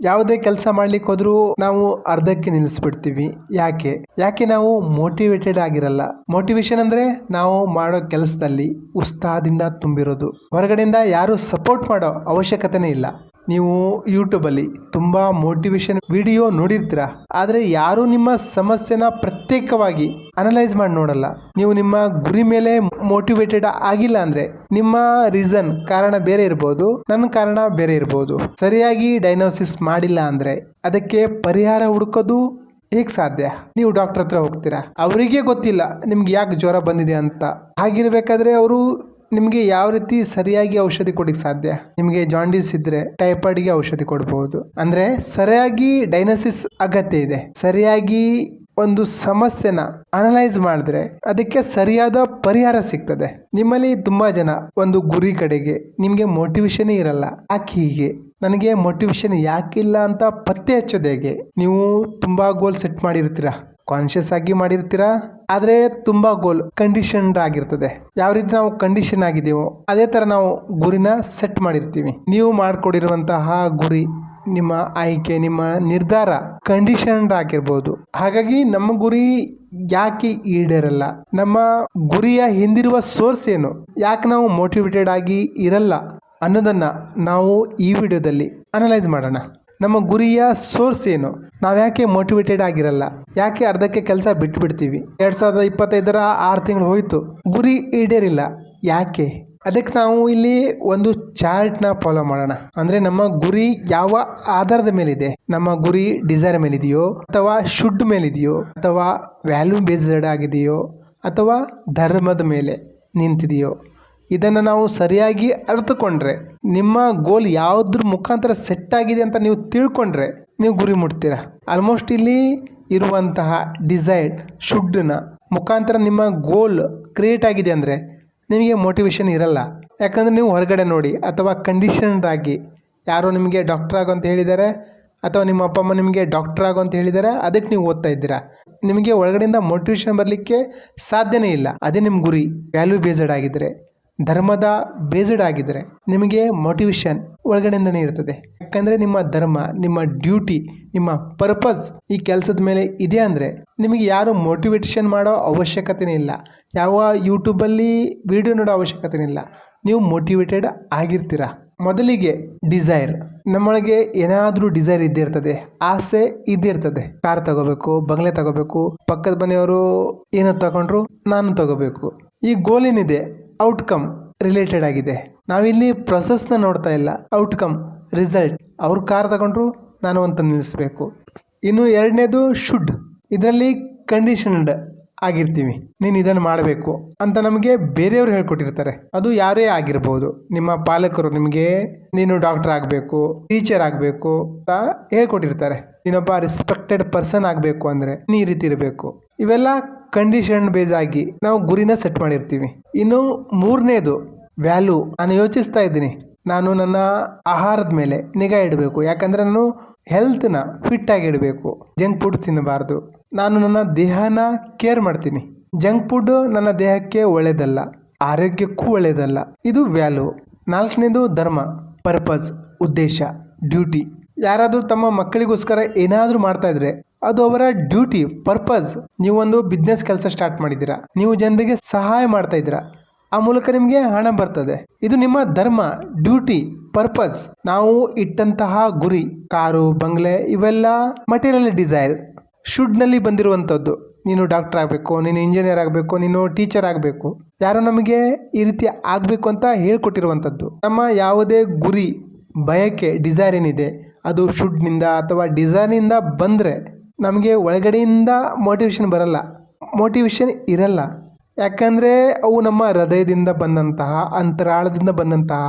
ಯಾವುದೇ ಕೆಲಸ ಮಾಡ್ಲಿಕ್ಕೆ ಹೋದ್ರೂ ನಾವು ಅರ್ಧಕ್ಕೆ ನಿಲ್ಲಿಸ್ಬಿಡ್ತೀವಿ. ಯಾಕೆ ನಾವು ಮೋಟಿವೇಟೆಡ್ ಆಗಿರಲ್ಲ. ಮೋಟಿವೇಶನ್ ಅಂದ್ರೆ ನಾವು ಮಾಡೋ ಕೆಲಸದಲ್ಲಿ ಉತ್ಸಾಹದಿಂದ ತುಂಬಿರೋದು. ಹೊರಗಡೆಯಿಂದ ಯಾರು ಸಪೋರ್ಟ್ ಮಾಡೋ ಅವಶ್ಯಕತೆನೇ ಇಲ್ಲ. ನೀವು ಯೂಟ್ಯೂಬಲ್ಲಿ ತುಂಬಾ ಮೋಟಿವೇಶನ್ ವಿಡಿಯೋ ನೋಡಿರ್ತೀರ, ಆದರೆ ಯಾರು ನಿಮ್ಮ ಸಮಸ್ಯೆನ ಪ್ರತ್ಯೇಕವಾಗಿ ಅನಲೈಸ್ ಮಾಡಿ ನೋಡಲ್ಲ. ನೀವು ನಿಮ್ಮ ಗುರಿ ಮೇಲೆ ಮೋಟಿವೇಟೆಡ್ ಆಗಿಲ್ಲ ಅಂದ್ರೆ ನಿಮ್ಮ ಕಾರಣ ಬೇರೆ ಇರ್ಬೋದು, ನನ್ನ ಕಾರಣ ಬೇರೆ ಇರ್ಬೋದು. ಸರಿಯಾಗಿ ಡಯಾಗ್ನೋಸಿಸ್ ಮಾಡಿಲ್ಲ ಅಂದ್ರೆ ಅದಕ್ಕೆ ಪರಿಹಾರ ಹುಡುಕೋದು ಹೇಗೆ ಸಾಧ್ಯ? ನೀವು ಡಾಕ್ಟರ್ ಹತ್ರ ಹೋಗ್ತೀರಾ, ಅವರಿಗೆ ಗೊತ್ತಿಲ್ಲ ನಿಮ್ಗೆ ಯಾಕೆ ಜ್ವರ ಬಂದಿದೆ ಅಂತ. ಹಾಗಿರ್ಬೇಕಾದ್ರೆ ಅವರು ನಿಮಗೆ ಯಾವ ರೀತಿ ಸರಿಯಾಗಿ ಔಷಧಿ ಕೊಡಕ್ಕೆ ಸಾಧ್ಯ? ನಿಮಗೆ ಜಾಂಡೀಸ್ ಇದ್ರೆ ಟೈಫಾಯ್ಡ್ಗೆ ಔಷಧಿ ಕೊಡಬಹುದು. ಅಂದ್ರೆ ಸರಿಯಾಗಿ ಡಯಾಗ್ನೋಸಿಸ್ ಅಗತ್ಯ ಇದೆ. ಸರಿಯಾಗಿ ಒಂದು ಸಮಸ್ಯೆನ ಅನಲೈಸ್ ಮಾಡಿದ್ರೆ ಅದಕ್ಕೆ ಸರಿಯಾದ ಪರಿಹಾರ ಸಿಗ್ತದೆ. ನಿಮ್ಮಲ್ಲಿ ತುಂಬಾ ಜನ ಒಂದು ಗುರಿ ಕಡೆಗೆ ನಿಮ್ಗೆ ಮೋಟಿವೇಶನ್ ಇರಲ್ಲ. ಯಾಕೆ ಹೀಗೆ? ನನಗೆ ಮೋಟಿವೇಶನ್ ಯಾಕಿಲ್ಲ ಅಂತ ಪತ್ತೆ ಹಚ್ಚೋದು ಹೇಗೆ? ನೀವು ತುಂಬಾ ಗೋಲ್ ಸೆಟ್ ಮಾಡಿರ್ತೀರಾ, ಕಾನ್ಶಿಯಸ್ ಆಗಿ ಮಾಡಿರ್ತೀರಾ, ಆದ್ರೆ ತುಂಬಾ ಗೋಲ್ ಕಂಡೀಷನ್ಡ್ ಆಗಿರ್ತದೆ. ಯಾವ ರೀತಿ ನಾವು ಕಂಡೀಷನ್ ಆಗಿದ್ದೀವೋ ಅದೇ ತರ ನಾವು ಗುರಿನ ಸೆಟ್ ಮಾಡಿರ್ತೀವಿ. ನೀವು ಮಾಡ್ಕೊಡಿರುವಂತಹ ಗುರಿ, ನಿಮ್ಮ ಆಯ್ಕೆ, ನಿಮ್ಮ ನಿರ್ಧಾರ ಕಂಡೀಷನ್ಡ್ ಆಗಿರ್ಬೋದು. ಹಾಗಾಗಿ ನಮ್ಮ ಗುರಿ ಯಾಕೆ ಈಡೇರಲ್ಲ? ನಮ್ಮ ಗುರಿಯ ಹಿಂದಿರುವ ಸೋರ್ಸ್ ಏನು? ಯಾಕೆ ನಾವು ಮೋಟಿವೇಟೆಡ್ ಆಗಿ ಇರಲ್ಲ ಅನ್ನೋದನ್ನ ನಾವು ಈ ವಿಡಿಯೋದಲ್ಲಿ ಅನಲೈಸ್ ಮಾಡೋಣ. ನಮ್ಮ ಗುರಿಯ ಸೋರ್ಸ್ ಏನು? ನಾವು ಯಾಕೆ ಮೋಟಿವೇಟೆಡ್ ಆಗಿರಲ್ಲ? ಯಾಕೆ ಅರ್ಧಕ್ಕೆ ಕೆಲಸ ಬಿಟ್ಬಿಡ್ತೀವಿ? 2025 6 ತಿಂಗಳು ಹೋಯ್ತು, ಗುರಿ ಈಡೇರಿಲ್ಲ. ಯಾಕೆ? ಅದಕ್ಕೆ ನಾವು ಇಲ್ಲಿ ಒಂದು ಚಾರ್ಟ್ನ ಫಾಲೋ ಮಾಡೋಣ. ಅಂದ್ರೆ ನಮ್ಮ ಗುರಿ ಯಾವ ಆಧಾರದ ಮೇಲಿದೆ? ನಮ್ಮ ಗುರಿ ಡಿಸೈರ್ ಮೇಲಿದೆಯೋ, ಅಥವಾ ಶುಡ್ ಮೇಲಿದೆಯೋ, ಅಥವಾ ವ್ಯಾಲ್ಯೂ ಬೇಸ್ಡ್ ಆಗಿದೆಯೋ, ಅಥವಾ ಧರ್ಮದ ಮೇಲೆ ನಿಂತಿದೆಯೋ? ಇದನ್ನು ನಾವು ಸರಿಯಾಗಿ ಅರ್ಥಕೊಂಡ್ರೆ, ನಿಮ್ಮ ಗೋಲ್ ಯಾವುದ್ರ ಮುಖಾಂತರ ಸೆಟ್ ಆಗಿದೆ ಅಂತ ನೀವು ತಿಳ್ಕೊಂಡ್ರೆ ನೀವು ಗುರಿ ಮುಟ್ತೀರಾ. ಆಲ್ಮೋಸ್ಟ್ ಇಲ್ಲಿ ಇರುವಂತಹ ಡಿಸೈಡ್ ಶುಡ್ನ ಮುಖಾಂತರ ನಿಮ್ಮ ಗೋಲ್ ಕ್ರಿಯೇಟ್ ಆಗಿದೆ ಅಂದರೆ ನಿಮಗೆ ಮೋಟಿವೇಶನ್ ಇರಲ್ಲ. ಯಾಕಂದರೆ ನೀವು ಹೊರಗಡೆ ನೋಡಿ, ಅಥವಾ ಕಂಡೀಷನ್ಡ್ ಆಗಿ ಯಾರೋ ನಿಮಗೆ ಡಾಕ್ಟರ್ ಆಗೋ ಅಂತ ಹೇಳಿದ್ದಾರೆ, ಅಥವಾ ನಿಮ್ಮ ಅಪ್ಪ ಅಮ್ಮ ನಿಮಗೆ ಡಾಕ್ಟರ್ ಆಗೋ ಅಂತ ಹೇಳಿದ್ದಾರೆ, ಅದಕ್ಕೆ ನೀವು ಓದ್ತಾ ಇದ್ದೀರಾ. ನಿಮಗೆ ಒಳಗಡೆಯಿಂದ ಮೋಟಿವೇಶನ್ ಬರಲಿಕ್ಕೆ ಸಾಧ್ಯನೇ ಇಲ್ಲ. ಅದೇ ನಿಮ್ಮ ಗುರಿ ವ್ಯಾಲ್ಯೂ ಬೇಸ್ಡ್ ಆಗಿದ್ದರೆ, ಧರ್ಮದ ಬೇಸ್ಡ್ ಆಗಿದ್ರೆ ನಿಮಗೆ ಮೋಟಿವೇಶನ್ ಒಳಗಡೆಯಿಂದನೇ ಇರ್ತದೆ. ಯಾಕಂದರೆ ನಿಮ್ಮ ಧರ್ಮ, ನಿಮ್ಮ ಡ್ಯೂಟಿ, ನಿಮ್ಮ ಪರ್ಪಸ್ ಈ ಕೆಲಸದ ಮೇಲೆ ಇದೆ ಅಂದರೆ ನಿಮಗೆ ಯಾರು ಮೋಟಿವೇಶನ್ ಮಾಡೋ ಅವಶ್ಯಕತೆನೇ ಇಲ್ಲ. ಯಾವ ಯೂಟ್ಯೂಬಲ್ಲಿ ವಿಡಿಯೋ ನೋಡೋ ಅವಶ್ಯಕತೆನೇ ಇಲ್ಲ. ನೀವು ಮೋಟಿವೇಟೆಡ್ ಆಗಿರ್ತೀರ. ಮೊದಲಿಗೆ ಡಿಸೈರ್, ನಮ್ಮೊಳಗೆ ಏನಾದರೂ ಡಿಸೈರ್ ಇದ್ದೇ ಇರ್ತದೆ, ಆಸೆ ಇದ್ದೇ ಇರ್ತದೆ. ಕಾರ್ ತಗೋಬೇಕು, ಬಂಗ್ಲೆ ತಗೋಬೇಕು, ಪಕ್ಕದ ಮನೆಯವರು ಏನೋ ತಗೊಂಡ್ರು ನಾನು ತಗೋಬೇಕು. ಈ ಗೋಲ್ ಏನಿದೆ ಔಟ್ಕಮ್ ರಿಲೇಟೆಡ್ ಆಗಿದೆ. ನಾವಿಲ್ಲಿ ಪ್ರೊಸೆಸ್ನ ನೋಡ್ತಾ ಇಲ್ಲ, ಔಟ್ಕಮ್, ರಿಸಲ್ಟ್. ಅವ್ರು ಕಾರ್ ತಗೊಂಡ್ರು ನಾನು ಅಂತ ನಿಲ್ಲಿಸ್ಬೇಕು. ಇನ್ನು ಎರಡನೇದು ಶುಡ್, ಇದರಲ್ಲಿ ಕಂಡೀಷನ್ಡ್ ಆಗಿರ್ತೀವಿ. ನೀನು ಇದನ್ನು ಮಾಡಬೇಕು ಅಂತ ನಮಗೆ ಬೇರೆಯವರು ಹೇಳ್ಕೊಟ್ಟಿರ್ತಾರೆ. ಅದು ಯಾರೇ ಆಗಿರ್ಬೋದು, ನಿಮ್ಮ ಪಾಲಕರು ನಿಮಗೆ ನೀನು ಡಾಕ್ಟರ್ ಆಗಬೇಕು, ಟೀಚರ್ ಆಗಬೇಕು ಅಂತ ಹೇಳ್ಕೊಟ್ಟಿರ್ತಾರೆ. ನೀನೊಬ್ಬ ರೆಸ್ಪೆಕ್ಟೆಡ್ ಪರ್ಸನ್ ಆಗಬೇಕು ಅಂದರೆ ನೀ ಈ ರೀತಿ ಇರಬೇಕು. ಇವೆಲ್ಲ ಕಂಡೀಷನ್ ಬೇಸ್ ಆಗಿ ನಾವು ಗುರಿನ ಸೆಟ್ ಮಾಡಿರ್ತೀವಿ. ಇನ್ನು ಮೂರನೇದು ವ್ಯಾಲ್ಯೂ. ನಾನು ಯೋಚಿಸ್ತಾ ಇದ್ದೀನಿ, ನಾನು ನನ್ನ ಆಹಾರದ ಮೇಲೆ ನಿಗಾ ಇಡಬೇಕು. ಯಾಕಂದರೆ ನಾನು ಹೆಲ್ತ್ನ ಫಿಟ್ ಆಗಿ ಇಡಬೇಕು. ಜಂಕ್ ಫುಡ್ ತಿನ್ನಬಾರ್ದು. ನಾನು ನನ್ನ ದೇಹನ ಕೇರ್ ಮಾಡ್ತೀನಿ. ಜಂಕ್ ಫುಡ್ ನನ್ನ ದೇಹಕ್ಕೆ ಒಳ್ಳೆಯದಲ್ಲ, ಆರೋಗ್ಯಕ್ಕೂ ಒಳ್ಳೆಯದಲ್ಲ. ಇದು ವ್ಯಾಲ್ಯೂ. ನಾಲ್ಕನೇದು ಧರ್ಮ, ಪರ್ಪಸ್, ಉದ್ದೇಶ, ಡ್ಯೂಟಿ. ಯಾರಾದರೂ ತಮ್ಮ ಮಕ್ಕಳಿಗೋಸ್ಕರ ಏನಾದರೂ ಮಾಡ್ತಾ ಇದ್ರೆ ಅದು ಅವರ ಡ್ಯೂಟಿ, ಪರ್ಪಸ್. ನೀವೊಂದು ಬಿಸ್ನೆಸ್ ಕೆಲಸ ಸ್ಟಾರ್ಟ್ ಮಾಡಿದ್ದೀರಾ, ನೀವು ಜನರಿಗೆ ಸಹಾಯ ಮಾಡ್ತಾ ಇದ್ದೀರಾ, ಆ ಮೂಲಕ ನಿಮಗೆ ಹಣ ಬರ್ತದೆ. ಇದು ನಿಮ್ಮ ಧರ್ಮ, ಡ್ಯೂಟಿ, ಪರ್ಪಸ್. ನಾವು ಇಟ್ಟಂತಹ ಗುರಿ, ಕಾರು, ಬಂಗ್ಲೆ, ಇವೆಲ್ಲ ಮಟೀರಿಯಲ್ ಡಿಸೈರ್. ಶುಡ್ನಲ್ಲಿ ಬಂದಿರುವಂಥದ್ದು. ನೀನು ಡಾಕ್ಟರ್ ಆಗಬೇಕು, ನೀನು ಇಂಜಿನಿಯರ್ ಆಗಬೇಕು, ನೀನು ಟೀಚರ್ ಆಗಬೇಕು. ಯಾರೋ ನಮಗೆ ಈ ರೀತಿ ಆಗಬೇಕು ಅಂತ ಹೇಳ್ಕೊಟ್ಟಿರುವಂಥದ್ದು. ನಮ್ಮ ಯಾವುದೇ ಗುರಿ, ಬಯಕೆ, ಡಿಸೈರ್ ಏನಿದೆ ಅದು ಶುಡ್ನಿಂದ ಅಥವಾ ಡಿಸೈರ್ನಿಂದ ಬಂದರೆ ನಮಗೆ ಒಳಗಡೆಯಿಂದ ಮೋಟಿವೇಶನ್ ಬರಲ್ಲ, ಮೋಟಿವೇಶನ್ ಇರಲ್ಲ. ಯಾಕಂದರೆ ಅವು ನಮ್ಮ ಹೃದಯದಿಂದ ಬಂದಂತಹ, ಅಂತರಾಳದಿಂದ ಬಂದಂತಹ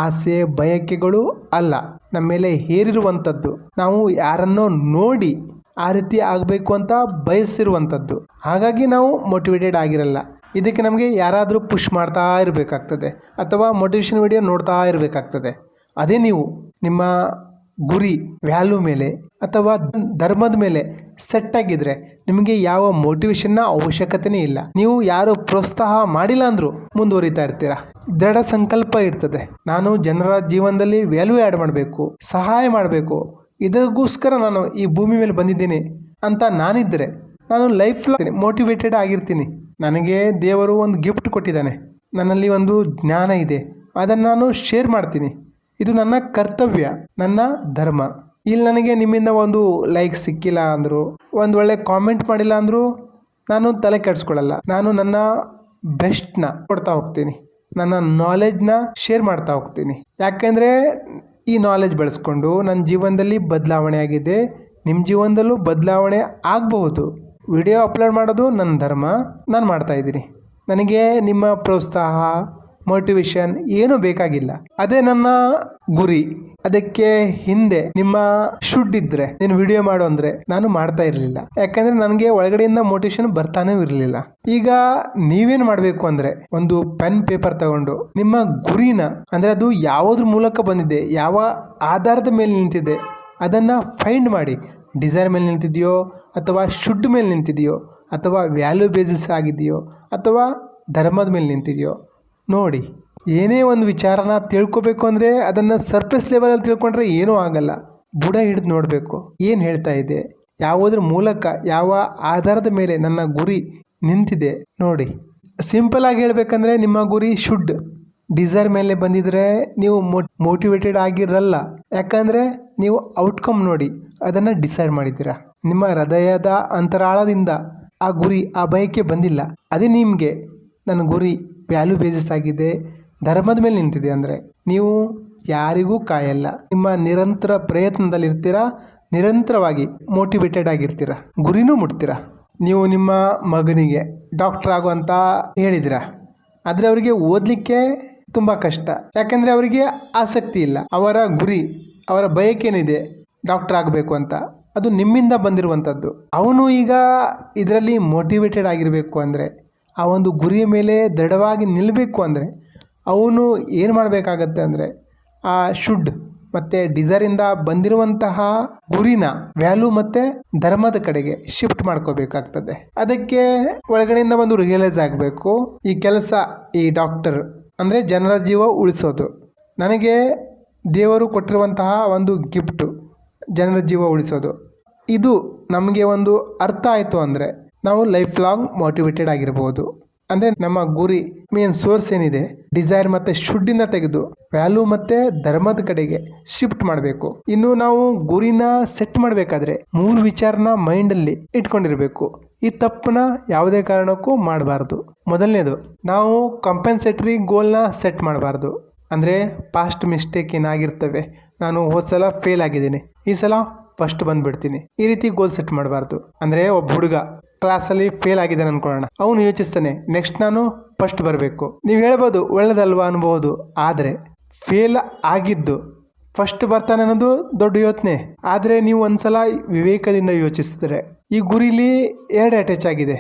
ಆಸೆ, ಬಯಕೆಗಳು ಅಲ್ಲ, ನಮ್ಮ ಮೇಲೆ ಹೇರಿರುವಂಥದ್ದು. ನಾವು ಯಾರನ್ನೋ ನೋಡಿ ಆ ರೀತಿ ಆಗಬೇಕು ಅಂತ ಬಯಸಿರುವಂಥದ್ದು. ಹಾಗಾಗಿ ನಾವು ಮೋಟಿವೇಟೆಡ್ ಆಗಿರಲ್ಲ. ಇದಕ್ಕೆ ನಮಗೆ ಯಾರಾದರೂ ಪುಷ್ ಮಾಡ್ತಾ ಇರಬೇಕಾಗ್ತದೆ, ಅಥವಾ ಮೋಟಿವೇಶನ್ ವಿಡಿಯೋ ನೋಡ್ತಾ ಇರಬೇಕಾಗ್ತದೆ. ಅದೇ ನೀವು ನಿಮ್ಮ ಗುರಿ ವ್ಯಾಲ್ಯೂ ಮೇಲೆ ಅಥವಾ ಧರ್ಮದ ಮೇಲೆ ಸೆಟ್ ಆಗಿದ್ರೆ ನಿಮಗೆ ಯಾವ ಮೋಟಿವೇಶನ್ನ ಅವಶ್ಯಕತೆನೇ ಇಲ್ಲ. ನೀವು ಯಾರು ಪ್ರೋತ್ಸಾಹ ಮಾಡಿಲ್ಲ ಅಂದರೂ ಮುಂದುವರಿತಾ ಇರ್ತೀರಾ. ದೃಢ ಸಂಕಲ್ಪ ಇರ್ತದೆ, ನಾನು ಜನರ ಜೀವನದಲ್ಲಿ ವ್ಯಾಲ್ಯೂ ಆ್ಯಡ್ ಮಾಡಬೇಕು, ಸಹಾಯ ಮಾಡಬೇಕು, ಇದಕ್ಕೋಸ್ಕರ ನಾನು ಈ ಭೂಮಿ ಮೇಲೆ ಬಂದಿದ್ದೀನಿ ಅಂತ ನಾನಿದ್ದರೆ ನಾನು ಲೈಫ್ ಮೋಟಿವೇಟೆಡ್ ಆಗಿರ್ತೀನಿ. ನನಗೆ ದೇವರು ಒಂದು ಗಿಫ್ಟ್ ಕೊಟ್ಟಿದ್ದಾನೆ, ನನ್ನಲ್ಲಿ ಒಂದು ಜ್ಞಾನ ಇದೆ, ಅದನ್ನು ನಾನು ಶೇರ್ ಮಾಡ್ತೀನಿ. ಇದು ನನ್ನ ಕರ್ತವ್ಯ, ನನ್ನ ಧರ್ಮ. ಇಲ್ಲಿ ನನಗೆ ನಿಮ್ಮಿಂದ ಒಂದು ಲೈಕ್ ಸಿಕ್ಕಿಲ್ಲ ಅಂದರು, ಒಂದು ಒಳ್ಳೆ ಕಾಮೆಂಟ್ ಮಾಡಿಲ್ಲ ಅಂದರೂ ನಾನು ತಲೆ ಕೆಡಿಸ್ಕೊಳ್ಳಲ್ಲ. ನಾನು ನನ್ನ ಬೆಸ್ಟ್ನ ಕೊಡ್ತಾ ಹೋಗ್ತೀನಿ, ನನ್ನ ನಾಲೆಡ್ಜ್ನ ಶೇರ್ ಮಾಡ್ತಾ ಹೋಗ್ತೀನಿ. ಯಾಕೆಂದರೆ ಈ ನಾಲೆಡ್ಜ್ ಬೆಳೆಸ್ಕೊಂಡು ನನ್ನ ಜೀವನದಲ್ಲಿ ಬದಲಾವಣೆ ಆಗಿದೆ, ನಿಮ್ಮ ಜೀವನದಲ್ಲೂ ಬದಲಾವಣೆ ಆಗಬಹುದು. ವಿಡಿಯೋ ಅಪ್ಲೋಡ್ ಮಾಡೋದು ನನ್ನ ಧರ್ಮ, ನಾನು ಮಾಡ್ತಾಯಿದ್ದೀನಿ. ನನಗೆ ನಿಮ್ಮ ಪ್ರೋತ್ಸಾಹ, ಮೋಟಿವೇಶನ್ ಏನೂ ಬೇಕಾಗಿಲ್ಲ. ಅದೇ ನನ್ನ ಗುರಿ. ಅದಕ್ಕೆ ಹಿಂದೆ ನಿಮ್ಮ ಶುಡ್ ಇದ್ದರೆ ನೀನು ವಿಡಿಯೋ ಮಾಡು ಅಂದರೆ ನಾನು ಮಾಡ್ತಾ ಇರಲಿಲ್ಲ. ಯಾಕಂದರೆ ನನಗೆ ಒಳಗಡೆಯಿಂದ ಮೋಟಿವೇಶನ್ ಬರ್ತಾನೆ ಇರಲಿಲ್ಲ. ಈಗ ನೀವೇನು ಮಾಡಬೇಕು ಅಂದರೆ ಒಂದು ಪೆನ್ ಪೇಪರ್ ತಗೊಂಡು ನಿಮ್ಮ ಗುರಿನ, ಅಂದರೆ ಅದು ಯಾವುದ್ರ ಮೂಲಕ ಬಂದಿದೆ, ಯಾವ ಆಧಾರದ ಮೇಲೆ ನಿಂತಿದೆ ಅದನ್ನು ಫೈಂಡ್ ಮಾಡಿ. ಡಿಸೈರ್ ಮೇಲೆ ನಿಂತಿದೆಯೋ, ಅಥವಾ ಶುಡ್ ಮೇಲೆ ನಿಂತಿದೆಯೋ, ಅಥವಾ ವ್ಯಾಲ್ಯೂ ಬೇಸಿಸ್ ಆಗಿದೆಯೋ, ಅಥವಾ ಧರ್ಮದ ಮೇಲೆ ನಿಂತಿದೆಯೋ ನೋಡಿ. ಏನೇ ಒಂದು ವಿಚಾರನ ತಿಳ್ಕೊಬೇಕು ಅಂದರೆ ಅದನ್ನು ಸರ್ಫೇಸ್ ಲೆವೆಲಲ್ಲಿ ತಿಳ್ಕೊಂಡ್ರೆ ಏನೂ ಆಗಲ್ಲ. ಬುಡ ಹಿಡಿದು ನೋಡಬೇಕು, ಏನು ಹೇಳ್ತಾ ಇದೆ, ಯಾವುದ್ರ ಮೂಲಕ, ಯಾವ ಆಧಾರದ ಮೇಲೆ ನನ್ನ ಗುರಿ ನಿಂತಿದೆ ನೋಡಿ. ಸಿಂಪಲಾಗಿ ಹೇಳಬೇಕಂದ್ರೆ ನಿಮ್ಮ ಗುರಿ ಶುಡ್ ಡಿಸೈರ್ ಮೇಲೆ ಬಂದಿದ್ರೆ ನೀವು ಮೋಟಿವೇಟೆಡ್ ಆಗಿರಲ್ಲ. ಯಾಕಂದರೆ ನೀವು ಔಟ್ಕಮ್ ನೋಡಿ ಅದನ್ನು ಡಿಸೈಡ್ ಮಾಡಿದ್ದೀರಾ. ನಿಮ್ಮ ಹೃದಯದ ಅಂತರಾಳದಿಂದ ಆ ಗುರಿ, ಆ ಬಯಕೆ ಬಂದಿಲ್ಲ. ಅದೇ ನಿಮಗೆ ನನ್ನ ಗುರಿ ವ್ಯಾಲ್ಯೂ ಬೇಸಿಸ್ ಆಗಿದೆ, ಧರ್ಮದ ಮೇಲೆ ನಿಂತಿದೆ ಅಂದರೆ ನೀವು ಯಾರಿಗೂ ಕಾಯಲ್ಲ. ನಿಮ್ಮ ನಿರಂತರ ಪ್ರಯತ್ನದಲ್ಲಿರ್ತೀರ, ನಿರಂತರವಾಗಿ ಮೋಟಿವೇಟೆಡ್ ಆಗಿರ್ತೀರ, ಗುರಿನೂ ಮುಟ್ತೀರ. ನೀವು ನಿಮ್ಮ ಮಗನಿಗೆ ಡಾಕ್ಟರ್ ಆಗುವಂತ ಹೇಳಿದಿರ, ಆದರೆ ಅವರಿಗೆ ಓದಲಿಕ್ಕೆ ತುಂಬ ಕಷ್ಟ. ಯಾಕೆಂದರೆ ಅವರಿಗೆ ಆಸಕ್ತಿ ಇಲ್ಲ. ಅವರ ಗುರಿ, ಅವರ ಬಯಕೇನಿದೆ ಡಾಕ್ಟರ್ ಆಗಬೇಕು ಅಂತ, ಅದು ನಿಮ್ಮಿಂದ ಬಂದಿರುವಂಥದ್ದು. ಅವನು ಈಗ ಇದರಲ್ಲಿ ಮೋಟಿವೇಟೆಡ್ ಆಗಿರಬೇಕು ಅಂದರೆ, ಆ ಒಂದು ಗುರಿಯ ಮೇಲೆ ದೃಢವಾಗಿ ನಿಲ್ಲಬೇಕು ಅಂದರೆ ಅವನು ಏನು ಮಾಡಬೇಕಾಗತ್ತೆ ಅಂದರೆ ಆ ಶುಡ್ ಮತ್ತು ಡಿಸೈರಿಂದ ಬಂದಿರುವಂತಹ ಗುರಿನ ವ್ಯಾಲ್ಯೂ ಮತ್ತು ಧರ್ಮದ ಕಡೆಗೆ ಶಿಫ್ಟ್ ಮಾಡ್ಕೋಬೇಕಾಗ್ತದೆ. ಅದಕ್ಕೆ ಒಳಗಡೆಯಿಂದ ಒಂದು ರಿಯಲೈಸ್ ಆಗಬೇಕು, ಈ ಕೆಲಸ, ಈ ಡಾಕ್ಟರ್ ಅಂದರೆ ಜನರ ಜೀವ ಉಳಿಸೋದು, ನನಗೆ ದೇವರು ಕೊಟ್ಟಿರುವಂತಹ ಒಂದು ಗಿಫ್ಟು, ಜನರ ಜೀವ ಉಳಿಸೋದು. ಇದು ನಮಗೆ ಒಂದು ಅರ್ಥ ಆಯಿತು ಅಂದರೆ ನಾವು ಲೈಫ್ ಲಾಂಗ್ ಮೋಟಿವೇಟೆಡ್ ಆಗಿರ್ಬೋದು. ಅಂದರೆ ನಮ್ಮ ಗುರಿ, ಮೇನ್ ಸೋರ್ಸ್ ಏನಿದೆ, ಡಿಸೈರ್ ಮತ್ತು ಶುಡ್ಡಿಂದ ತೆಗೆದು ವ್ಯಾಲ್ಯೂ ಮತ್ತು ಧರ್ಮದ ಕಡೆಗೆ ಶಿಫ್ಟ್ ಮಾಡಬೇಕು. ಇನ್ನು ನಾವು ಗುರಿನ ಸೆಟ್ ಮಾಡಬೇಕಾದ್ರೆ 3 ವಿಚಾರನ ಮೈಂಡಲ್ಲಿ ಇಟ್ಕೊಂಡಿರಬೇಕು. ಈ ತಪ್ಪನ್ನ ಯಾವುದೇ ಕಾರಣಕ್ಕೂ ಮಾಡಬಾರ್ದು. ಮೊದಲನೇದು, ನಾವು ಕಂಪೆನ್ಸೇಟರಿ ಗೋಲ್ನ ಸೆಟ್ ಮಾಡಬಾರ್ದು. ಅಂದರೆ ಪಾಸ್ಟ್ ಮಿಸ್ಟೇಕ್ ಏನಾಗಿರ್ತವೆ, ನಾನು ಹೋದ ಸಲ ಫೇಲ್ ಆಗಿದ್ದೀನಿ, ಈ ಸಲ ಫಸ್ಟ್ ಬಂದುಬಿಡ್ತೀನಿ, ಈ ರೀತಿ ಗೋಲ್ ಸೆಟ್ ಮಾಡಬಾರ್ದು. ಅಂದರೆ ಒಬ್ಬ ಹುಡುಗ ಕ್ಲಾಸಲ್ಲಿ ಫೇಲ್ ಆಗಿದ್ದಾನೆ ಅನ್ಕೊಳ್ಳೋಣ, ಅವನು ಯೋಚಿಸ್ತಾನೆ ನೆಕ್ಸ್ಟ್ ನಾನು ಫಸ್ಟ್ ಬರಬೇಕು. ನೀವು ಹೇಳ್ಬೋದು ಒಳ್ಳೆದಲ್ವಾ ಅನ್ಬೋದು, ಆದರೆ ಫೇಲ್ ಆಗಿದ್ದು ಫಸ್ಟ್ ಬರ್ತಾನೆ ಅನ್ನೋದು ದೊಡ್ಡ ಯೋಚನೆ. ಆದರೆ ನೀವು ಒಂದ್ಸಲ ವಿವೇಕದಿಂದ ಯೋಚಿಸಿದ್ರೆ ಈ ಗುರಿಲಿ 2 ಅಟ್ಯಾಚ್ ಆಗಿದೆ.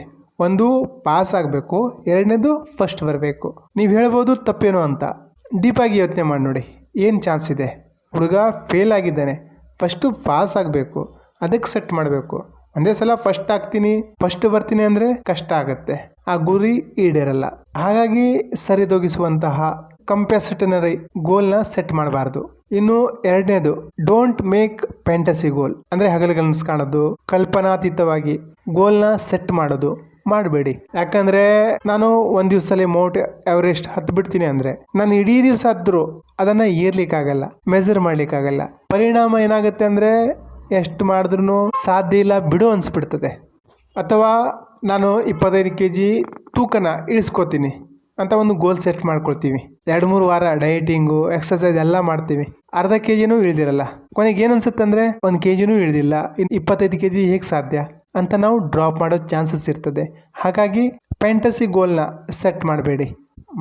ಒಂದು ಪಾಸ್ ಆಗಬೇಕು, 2ನೇದು ಫಸ್ಟ್ ಬರಬೇಕು. ನೀವು ಹೇಳ್ಬೋದು ತಪ್ಪೇನೋ ಅಂತ. ಡೀಪಾಗಿ ಯೋಚನೆ ಮಾಡಿ ನೋಡಿ, ಏನು ಚಾನ್ಸ್ ಇದೆ. ಹುಡುಗ ಫೇಲ್ ಆಗಿದ್ದಾನೆ, ಫಸ್ಟು ಪಾಸ್ ಆಗಬೇಕು, ಅದಕ್ಕೆ ಸೆಟ್ ಮಾಡಬೇಕು. ಒಂದೇ ಸಲ ಫಸ್ಟ್ ಆಗ್ತೀನಿ, ಫಸ್ಟ್ ಬರ್ತೀನಿ ಅಂದರೆ ಕಷ್ಟ ಆಗುತ್ತೆ, ಆ ಗುರಿ ಈಡೇರಲ್ಲ. ಹಾಗಾಗಿ ಸರಿದೂಗಿಸುವಂತಹ ಕಂಪ್ಯಾಸಿಟನರಿ ಗೋಲ್ನ ಸೆಟ್ ಮಾಡಬಾರ್ದು. ಇನ್ನು 2ನೇದು, ಡೋಂಟ್ ಮೇಕ್ ಫ್ಯಾಂಟಸಿ ಗೋಲ್. ಅಂದರೆ ಹಗಲುಗನಸು ಕಾಣೋದು, ಕಲ್ಪನಾತೀತವಾಗಿ ಗೋಲ್ನ ಸೆಟ್ ಮಾಡೋದು ಮಾಡಬೇಡಿ. ಯಾಕಂದರೆ ನಾನು ಒಂದು ದಿವಸದಲ್ಲಿ ಮೌಂಟ್ ಎವರೆಸ್ಟ್ ಹತ್ಬಿಡ್ತೀನಿ ಅಂದರೆ ನಾನು ಇಡೀ ದಿವಸ ಹತ್ತಿದ್ರು ಅದನ್ನು ಏರ್ಲಿಕ್ಕಾಗಲ್ಲ, ಮೆಜರ್ ಮಾಡ್ಲಿಕ್ಕಾಗಲ್ಲ. ಪರಿಣಾಮ ಏನಾಗುತ್ತೆ ಅಂದರೆ ಎಷ್ಟು ಮಾಡಿದ್ರೂ ಸಾಧ್ಯ ಇಲ್ಲ ಬಿಡು ಅನಿಸ್ಬಿಡ್ತದೆ. ಅಥವಾ ನಾನು 25 kg ತೂಕನ ಇಳಿಸ್ಕೋತೀನಿ ಅಂತ ಒಂದು ಗೋಲ್ ಸೆಟ್ ಮಾಡ್ಕೊಳ್ತೀವಿ. 2-3 ವಾರ ಡಯಟಿಂಗು, ಎಕ್ಸಸೈಸ್ ಎಲ್ಲ ಮಾಡ್ತೀವಿ, ಅರ್ಧ kgನೂ ಇಳಿದಿರಲ್ಲ. ಕೊನೆಗೆ ಏನು ಅನ್ಸುತ್ತೆ ಅಂದರೆ 1 kgನೂ ಇಳಿದಿಲ್ಲ, 25 kg ಹೇಗೆ ಸಾಧ್ಯ ಅಂತ ನಾವು ಡ್ರಾಪ್ ಮಾಡೋ ಚಾನ್ಸಸ್ ಇರ್ತದೆ. ಹಾಗಾಗಿ ಫ್ಯಾಂಟಸಿ ಗೋಲ್ನ ಸೆಟ್ ಮಾಡಬೇಡಿ.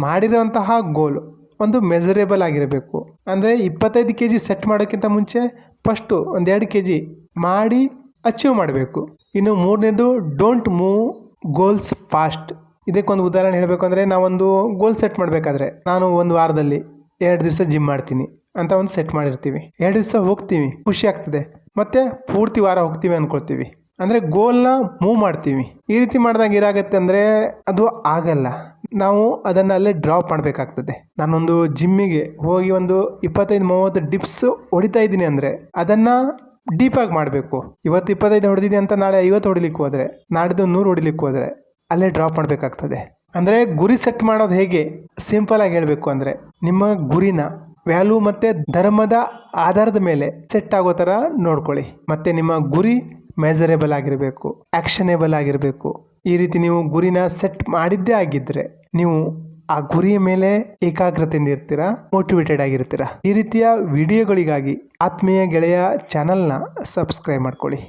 ಮಾಡಿರೋಂತಹ ಗೋಲ್ ಒಂದು ಮೆಜರೇಬಲ್ ಆಗಿರಬೇಕು. ಅಂದರೆ 25 kg ಸೆಟ್ ಮಾಡೋಕ್ಕಿಂತ ಮುಂಚೆ ಫಸ್ಟು 1-2 kg ಮಾಡಿ ಅಚೀವ್ ಮಾಡಬೇಕು. ಇನ್ನು 3ನೇದು, ಡೋಂಟ್ ಮೂವ್ ಗೋಲ್ಸ್ ಫಾಸ್ಟ್. ಇದಕ್ಕೊಂದು ಉದಾಹರಣೆ ಹೇಳಬೇಕು ಅಂದರೆ, ನಾವೊಂದು ಗೋಲ್ ಸೆಟ್ ಮಾಡಬೇಕಾದ್ರೆ ನಾನು ಒಂದು ವಾರದಲ್ಲಿ 2 ದಿವಸ ಜಿಮ್ ಮಾಡ್ತೀನಿ ಅಂತ ಒಂದು ಸೆಟ್ ಮಾಡಿರ್ತೀವಿ. 2 ದಿವಸ ಹೋಗ್ತೀವಿ, ಖುಷಿ ಆಗ್ತದೆ, ಮತ್ತು ಪೂರ್ತಿ ವಾರ ಹೋಗ್ತೀವಿ ಅಂದ್ಕೊಳ್ತೀವಿ. ಅಂದರೆ ಗೋಲ್ನ ಮೂವ್ ಮಾಡ್ತೀವಿ. ಈ ರೀತಿ ಮಾಡಿದಾಗ ಏನಾಗುತ್ತೆ ಅಂದರೆ ಅದು ಆಗಲ್ಲ. ನಾವು ಅದನ್ನು ಅಲ್ಲೇ ಡ್ರಾಪ್ ಮಾಡಬೇಕಾಗ್ತದೆ. ನಾನೊಂದು ಜಿಮ್ಮಿಗೆ ಹೋಗಿ ಒಂದು 25-30 ಡಿಪ್ಸ್ ಹೊಡಿತಾ ಇದ್ದೀನಿ ಅಂದರೆ ಅದನ್ನು ಡೀಪಾಗಿ ಮಾಡಬೇಕು. ಇವತ್ತು 25 ಹೊಡೆದಿದೆ ಅಂತ ನಾಳೆ 50 ಹೊಡಿಲಿಕ್ಕೆ ಹೋದರೆ, ನಾಡಿದ್ದು 100 ಹೊಡಿಲಿಕ್ಕೆ ಹೋದರೆ ಅಲ್ಲೇ ಡ್ರಾಪ್ ಮಾಡಬೇಕಾಗ್ತದೆ. ಅಂದರೆ ಗುರಿ ಸೆಟ್ ಮಾಡೋದು ಹೇಗೆ ಸಿಂಪಲ್ ಆಗಿ ಹೇಳಬೇಕು ಅಂದರೆ, ನಿಮ್ಮ ಗುರಿನ ವ್ಯಾಲ್ಯೂ ಮತ್ತು ಧರ್ಮದ ಆಧಾರದ ಮೇಲೆ ಸೆಟ್ ಆಗೋ ಥರ ನೋಡ್ಕೊಳ್ಳಿ. ಮತ್ತು ನಿಮ್ಮ ಗುರಿ ಮೆಜರೇಬಲ್ ಆಗಿರಬೇಕು, ಆ್ಯಕ್ಷನೇಬಲ್ ಆಗಿರಬೇಕು. ಈ ರೀತಿ ನೀವು ಗುರಿನ ಸೆಟ್ ಮಾಡಿದ್ದೇ ಆಗಿದ್ದರೆ ನೀವು ಆ ಗುರಿಯ ಮೇಲೆ ಏಕಾಗ್ರತೆಯಿಂದ ಇರ್ತೀರಾ, ಮೋಟಿವೇಟೆಡ್ ಆಗಿರ್ತೀರಾ. ಈ ರೀತಿಯ ವಿಡಿಯೋಗಳಿಗಾಗಿ ಆತ್ಮೀಯ ಗೆಳೆಯ ಚಾನಲ್ನ ಸಬ್ಸ್ಕ್ರೈಬ್ ಮಾಡ್ಕೊಳ್ಳಿ.